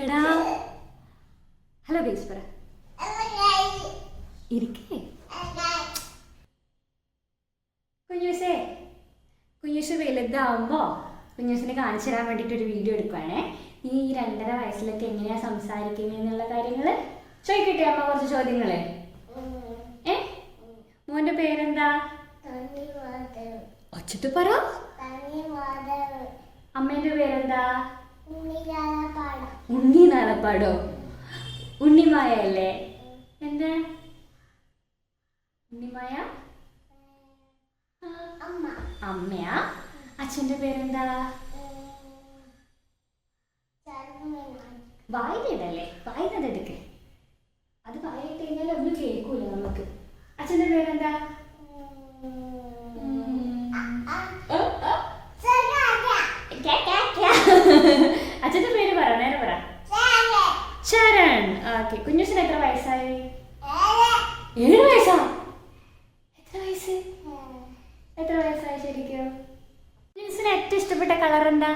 ഇരിക്കടാ. Hello guys പറ. ഇരിക്കേ കുഞ്ഞൂസ് വലുതാവുമ്പോൾ കുഞ്ഞൂസിനെ കാണിച്ചു തരാൻ വേണ്ടിയിട്ടൊരു വീഡിയോ എടുക്കുവാണേ. നീ ഈ 2.5 വയസ്സിലൊക്കെ എങ്ങനെയാ സംസാരിക്കുന്നത് എന്നുള്ള കാര്യങ്ങൾ ചോദിക്കട്ടെ അമ്മ കുറച്ച് ചോദ്യങ്ങൾ. മോന്റെ പേരെന്താ? ഒച്ചത്ത് പറ. അമ്മേന്റെ പേരെന്താ? ഉണ്ണി നാലപ്പാടോ? ഉണ്ണിമായ അല്ലേ? എന്താ ഉണ്ണിമായ? അമ്മയാ? അച്ഛന്റെ പേരെന്താ? വായിലിടല്ലേ, വായിലെടുക്ക്. അത് വായിട്ട് കഴിഞ്ഞാൽ ഒന്നും കേൾക്കൂല നമുക്ക്. അച്ഛന്റെ പേരെന്താ? അച്ഛന്റെ പേര് പറ, നേരെ പറ. ശരൺ. ഓക്കെ. കുഞ്ഞൂസിന് എത്ര വയസ്സായി? 7 വയസ്സാ? എത്ര വയസ്സായി ശരിക്കും? കുഞ്ഞൂസിന് ഏറ്റവും ഇഷ്ടപ്പെട്ട കളർ എന്താ?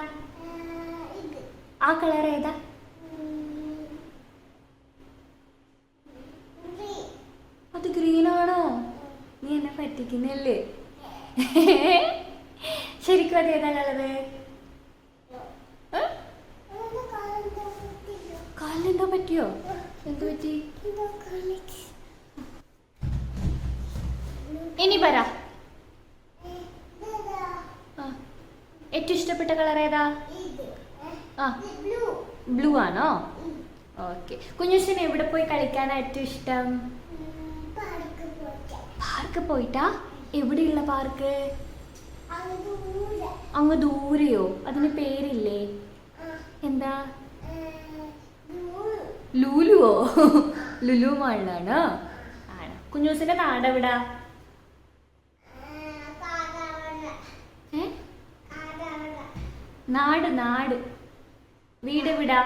ആ കളർ ഏതാ? അത് ഗ്രീൻ ആണോ? നീ എന്നെ പറ്റിക്കുന്നല്ലേ? ശരിക്കും അത് ഏതാ കളറ്? കാലിനെന്താ പറ്റിയോ? എന്ത് പറ്റി? ഇനി പറ. ഏറ്റവും ഇഷ്ടപ്പെട്ട കളർ ഏതാ? ബ്ലൂ ആണോ? ഓക്കെ. കുഞ്ഞൂസിന് എവിടെ പോയി കളിക്കാനാ ഏറ്റവും ഇഷ്ടം? പാർക്ക് പോയിട്ടാ? എവിടെയുള്ള പാർക്ക്? അങ്ങ് ദൂരെയോ? അതിന് പേരില്ലേ? എന്താ? ലുലുവോ? ലുലു മാളിലാണോ? ആണ്. കുഞ്ഞൂസിന്റെ നാട് എവിടാ? നാട് വീട് എവിടാ?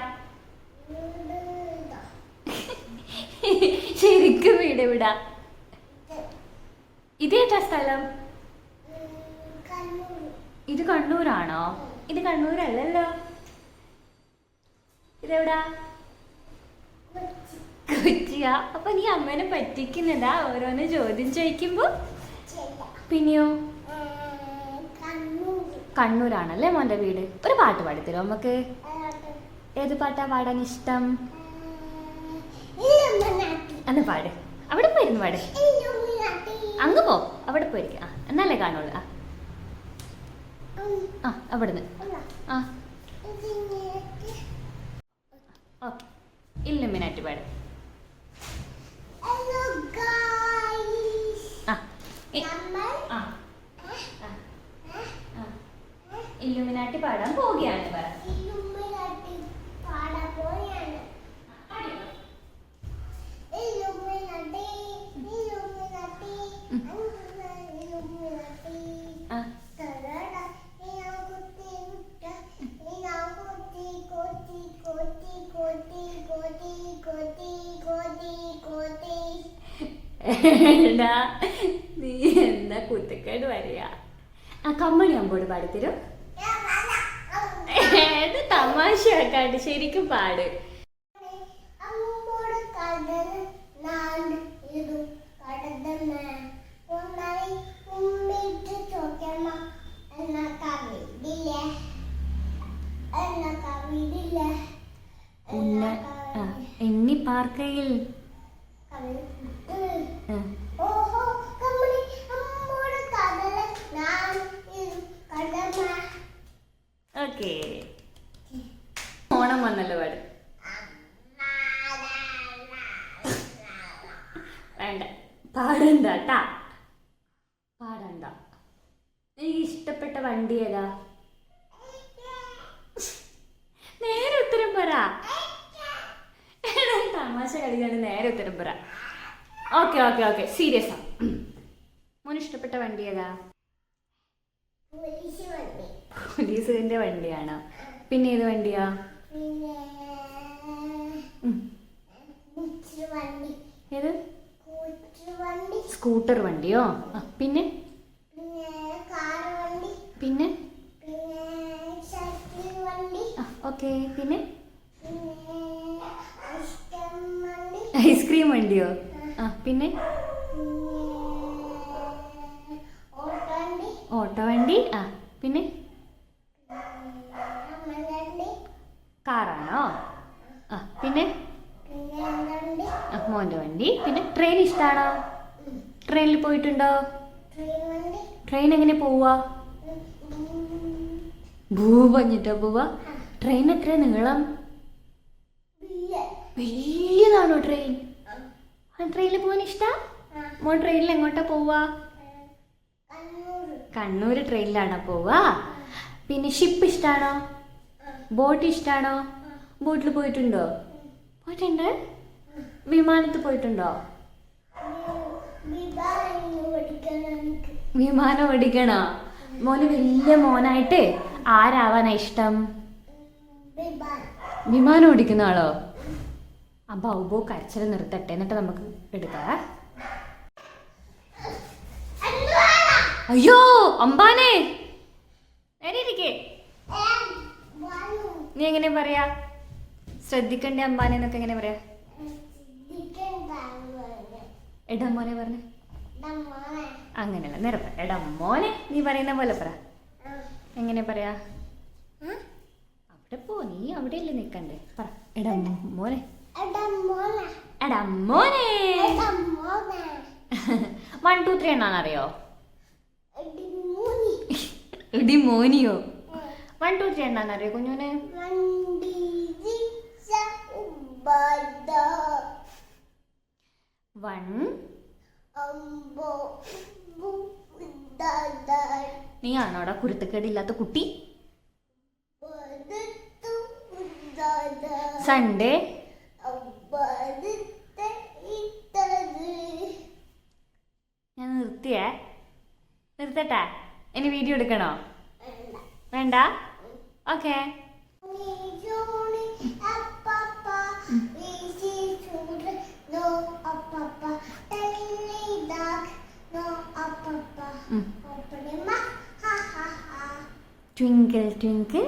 ശരിക്കും വീട് എവിടാ? ഇതേറ്റാ സ്ഥലം? ഇത് കണ്ണൂരാണോ? ഇത് കണ്ണൂരല്ലല്ലോ. ഇതെവിടാ? കൊച്ചിയാ? അപ്പൊ നീ അമ്മേനെ പറ്റിക്കുന്നതാ ഓരോന്ന് ചോദ്യം ചോദിക്കുമ്പോ? പിന്നെയോ? കണ്ണൂരാണല്ലേ മോന്റെ വീട്. ഒരു പാട്ട് പാടിത്തരോ നമുക്ക്? ഏത് പാട്ടാ പാടാൻ ഇഷ്ടം? അന്ന് പാട്. അവിടെ പോയിരുന്നു പാട്. അങ്ങ് പോ, അവിടെ പോയിരിക്കും. എന്നല്ലേ കാണുള്ളൂ. അവിടുന്ന്. ഓക്കെ. ഇല്ലുമിനാറ്റി പാട്. ഇല്ലുമിനാറ്റി പാടാൻ പോവുകയാണ്. പറ. നീ എന്താ കുത്തക്കേട് വരിക? കമ്മണി അമ്പോട് പാടിത്തരും. ഏത് തമാശയാക്കാണ്ട് ശരിക്കും പാട്. എണ്ണി പാർക്കയിൽ ഓക്കേ. ഓണം വന്നല്ലോ പാട്. വേണ്ട, പാടണ്ടാ. പാടണ്ട. എനിക്ക് ഇഷ്ടപ്പെട്ട വണ്ടി ഏതാ? നേരെ ഉത്തരം പറ. തമാശ കളിക്കാണ്ട് നേരെ ഉത്തരം പറ. ഓക്കെ സീരിയസ് ആ. മോന് ഇഷ്ടപ്പെട്ട വണ്ടി ഏതാ? പോലീസിന്റെ വണ്ടിയാണോ? പിന്നെ ഏത് വണ്ടിയാ? ഏത്? സ്കൂട്ടർ വണ്ടിയോ? പിന്നെ ഓക്കെ. പിന്നെ ഐസ്ക്രീം വണ്ടിയോ? ആ പിന്നെ ഓട്ടോ വണ്ടി. ആ പിന്നെ കാറാണോ? ആ പിന്നെ മോൻ്റെ വണ്ടി. പിന്നെ ട്രെയിൻ ഇഷ്ടമാണോ? ട്രെയിനിൽ പോയിട്ടുണ്ടോ? ട്രെയിൻ എങ്ങനെ പോവാ? ഭൂ പറഞ്ഞിട്ടോ പോവാ? ട്രെയിൻ എത്ര നീളം? വലിയതാണോ ട്രെയിൻ? ട്രെയിനിൽ പോകാൻ ഇഷ്ടാ? മോൻ ട്രെയിനിൽ എങ്ങോട്ടാ പോവാ? കണ്ണൂർ ട്രെയിനിലാണോ പോവാ? പിന്നെ ഷിപ്പ് ഇഷ്ടാണോ? ബോട്ട് ഇഷ്ടാണോ? ബോട്ടിൽ പോയിട്ടുണ്ടോ? പോയിട്ടുണ്ട്. വിമാനത്തിൽ പോയിട്ടുണ്ടോ? വിമാനം ഓടിക്കണോ? മോന് വലിയ മോനായിട്ട് ആരാവാനാ ഇഷ്ടം? വിമാനം ഓടിക്കുന്ന ആളോ? ആ ബൗബോ കരച്ചിൽ നിർത്തട്ടെ, എന്നിട്ട് നമുക്ക് എടുക്കാം. അയ്യോ അമ്പാനെ, ഇരിക്കേ. നീ എങ്ങനെ പറയാ? ശ്രദ്ധിക്കണ്ടേ അമ്പാനെ എന്നൊക്കെ എങ്ങനെ പറയാ? എടമോനെ പറഞ്ഞു. അങ്ങനെയല്ല, നേരെ പറ. എടമോനെ നീ പറയുന്ന പോലെ പറ. എങ്ങനെ പറയാ? അവിടെ പോ, നീ അവിടെയല്ലേ നിക്കണ്ടേ? പറ എടമോനെ. എടമോനെ. 1 2 3 എന്നാണെന്നറിയോ? ഇടി മോനിയോ? 1 2 3 എന്നാണെന്നറിയോ കുഞ്ഞോനെ? 1 നീ ആണോടാ കുരുത്തക്കേടില്ലാത്ത കുട്ടി? സൺഡേ. ഞാൻ നിർത്തിയേ. നിർത്തട്ടെ? ഇനി വീഡിയോ എടുക്കണോ? വേണ്ട. Okay. Twinkle twinkle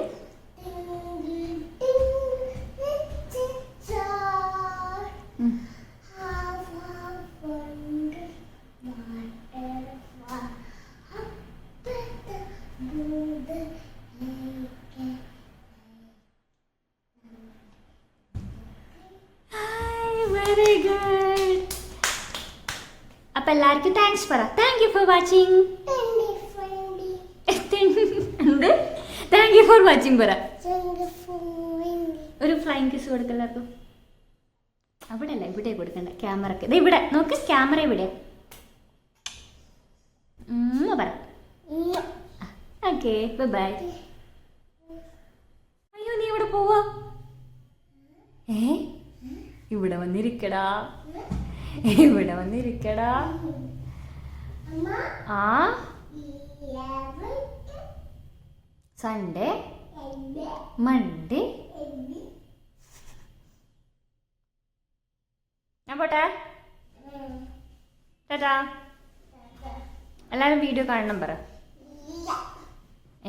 very good. അപ്പൊ എല്ലാവർക്കും താങ്ക്സ് പറ. Thank you for watching. Thank you for watching പറ. ഒരു ഫ്ലൈങ് കിസ് കൊടുക്ക എല്ലാവർക്കും. അവിടെ അല്ല, ഇവിടെ കൊടുക്കണ്ട. ക്യാമറക്ക് ഇത് ഇവിടെ നോക്ക്. ക്യാമറ ഇവിടെ പറ. Okay bye. അയ്യോ നീ ഇവിടെ പോവാ? ഇവിടെ വന്നിരിക്കടാ, ഇവിടെ വന്നിരിക്കടാ. ആ സൺഡേ മൺഡേ. ഞാൻ പോട്ടെ. ടാറ്റാ. എല്ലാവരും വീഡിയോ കാണണം പറ.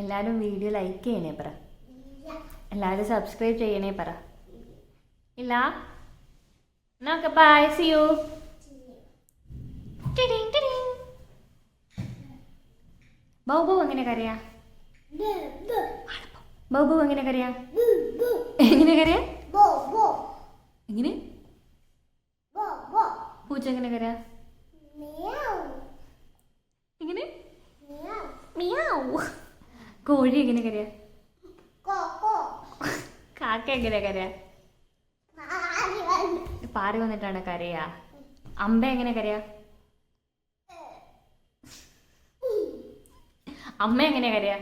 എല്ലാവരും വീഡിയോ ലൈക്ക് ചെയ്യണേ പറ. എല്ലാവരും സബ്സ്ക്രൈബ് ചെയ്യണേ പറ. ഇല്ല നോക്കെ. By, C U. ബൗബു എങ്ങനെ കരയാ? ബൗബു എങ്ങനെ കരയാ? എങ്ങനെ കരയാ? എങ്ങനെ? പൂച്ച എങ്ങനെ കരയാ? എങ്ങനെ? കോഴി എങ്ങനെ കരയാ? കാക്ക എങ്ങനെ കരയാ? പാറി വന്നിട്ടാണ് കരയാ. അമ്പ എങ്ങനെ കരയാ? അമ്മ എങ്ങനെ കരയാ?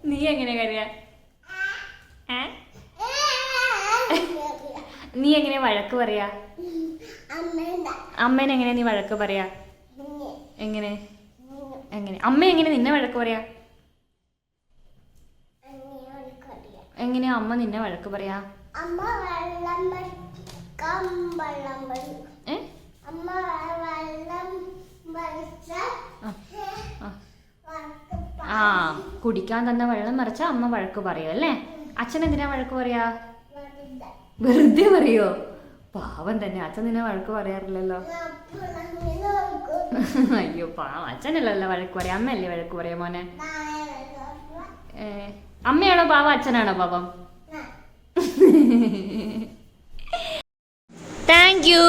നീ എങ്ങനെ കരയാ? നീ എങ്ങനെ വഴക്ക് പറയാ? അമ്മേനെ എങ്ങനെ നീ വഴക്ക് പറയാ? എങ്ങനെ? എങ്ങനെ? അമ്മ എങ്ങനെ നിന്നെ വഴക്ക് പറയാ? എങ്ങനെയാ അമ്മ നിന്നെ വഴക്ക് പറയാ? ആ കുടിക്കാൻ തന്ന വെള്ളം മറിച്ച അമ്മ വഴക്ക് പറയോ അല്ലേ? അച്ഛൻ എന്തിനാ വഴക്ക് പറയാ? വെറുതെ പറയോ? പാവം തന്നെ, അച്ഛൻ നിന്നെ വഴക്ക് പറയാറില്ലല്ലോ. അയ്യോ പാവം, അച്ഛനല്ലല്ലോ വഴക്ക് പറയാം, അമ്മയല്ലേ വഴക്ക് പറയാ മോനെ. അമ്മയാണോ പാവം, അച്ഛനാണോ പാവം? Thank you.